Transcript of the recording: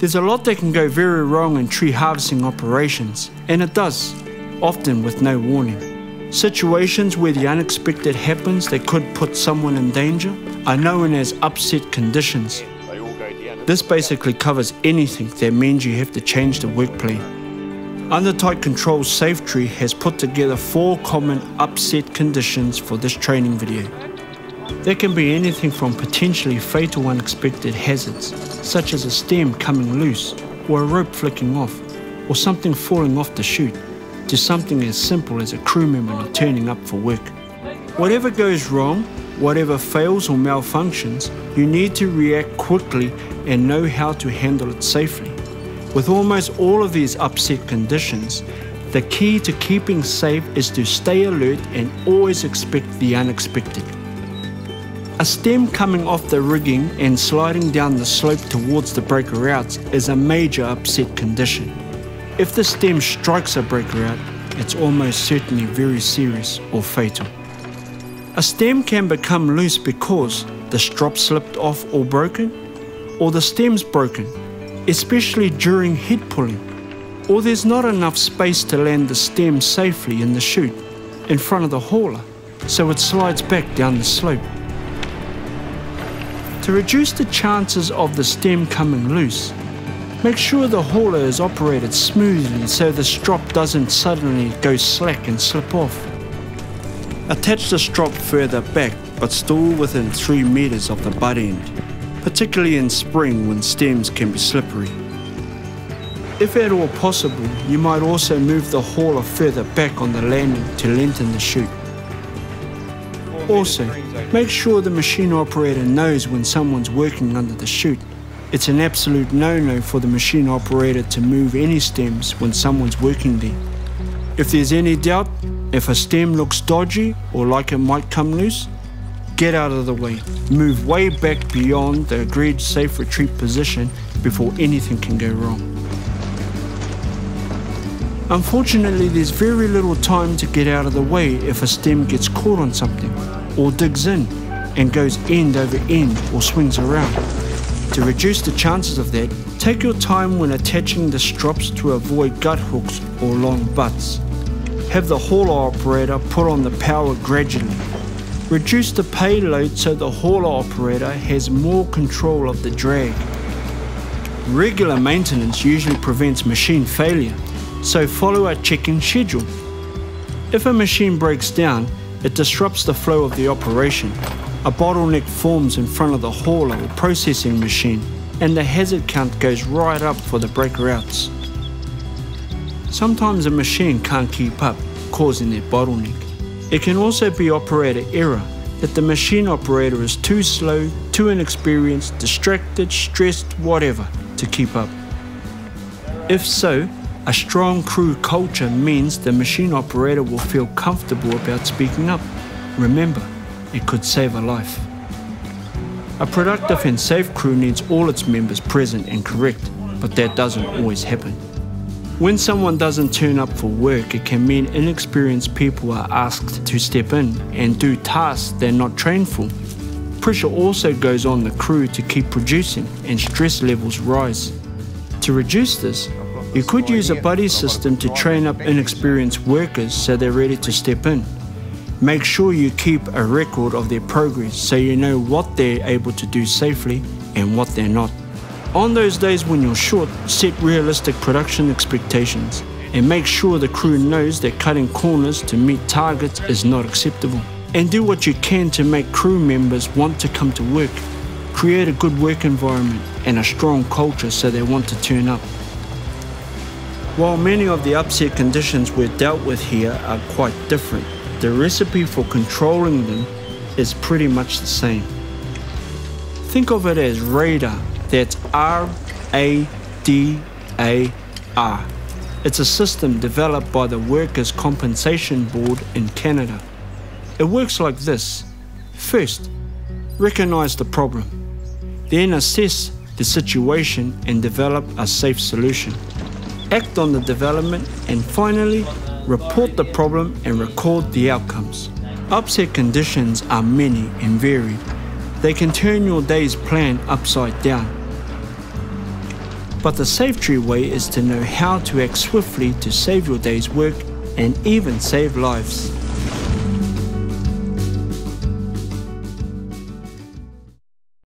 There's a lot that can go very wrong in tree harvesting operations, and it does, often with no warning. Situations where the unexpected happens that could put someone in danger are known as upset conditions. This basically covers anything that means you have to change the work plan. Under Tight Control, Safetree has put together 4 common upset conditions for this training video. There can be anything from potentially fatal unexpected hazards, such as a stem coming loose, or a rope flicking off, or something falling off the chute, to something as simple as a crew member not turning up for work. Whatever goes wrong, whatever fails or malfunctions, you need to react quickly and know how to handle it safely. With almost all of these upset conditions, the key to keeping safe is to stay alert and always expect the unexpected. A stem coming off the rigging and sliding down the slope towards the breaker outs is a major upset condition. If the stem strikes a breaker out, it's almost certainly very serious or fatal. A stem can become loose because the strop slipped off or broken, or the stem's broken, especially during head pulling, or there's not enough space to land the stem safely in the chute in front of the hauler, so it slides back down the slope. To reduce the chances of the stem coming loose, make sure the hauler is operated smoothly so the strop doesn't suddenly go slack and slip off. Attach the strop further back but still within 3 meters of the butt end, particularly in spring when stems can be slippery. If at all possible, you might also move the hauler further back on the landing to lengthen the chute. Also, make sure the machine operator knows when someone's working under the chute. It's an absolute no-no for the machine operator to move any stems when someone's working there. If there's any doubt, if a stem looks dodgy or like it might come loose, get out of the way. Move way back beyond the agreed safe retreat position before anything can go wrong. Unfortunately, there's very little time to get out of the way if a stem gets caught on something, or digs in and goes end over end or swings around. To reduce the chances of that, take your time when attaching the strops to avoid gut hooks or long butts. Have the hauler operator put on the power gradually. Reduce the payload so the hauler operator has more control of the drag. Regular maintenance usually prevents machine failure, so follow a check-in schedule. If a machine breaks down, it disrupts the flow of the operation. A bottleneck forms in front of the hauler or processing machine, and the hazard count goes right up for the breaker outs. Sometimes a machine can't keep up, causing their bottleneck. It can also be operator error, that the machine operator is too slow, too inexperienced, distracted, stressed, whatever, to keep up. If so, a strong crew culture means the machine operator will feel comfortable about speaking up. Remember, it could save a life. A productive and safe crew needs all its members present and correct, but that doesn't always happen. When someone doesn't turn up for work, it can mean inexperienced people are asked to step in and do tasks they're not trained for. Pressure also goes on the crew to keep producing, and stress levels rise. To reduce this, you could use a buddy system to train up inexperienced workers so they're ready to step in. Make sure you keep a record of their progress so you know what they're able to do safely and what they're not. On those days when you're short, set realistic production expectations and make sure the crew knows that cutting corners to meet targets is not acceptable. And do what you can to make crew members want to come to work. Create a good work environment and a strong culture so they want to turn up. While many of the upset conditions we've dealt with here are quite different, the recipe for controlling them is pretty much the same. Think of it as radar. That's R-A-D-A-R. It's a system developed by the Workers' Compensation Board in Canada. It works like this. First, recognize the problem. Then assess the situation and develop a safe solution. Act on the development, and finally, report the problem and record the outcomes. Upset conditions are many and varied. They can turn your day's plan upside down. But the Safetree way is to know how to act swiftly to save your day's work and even save lives.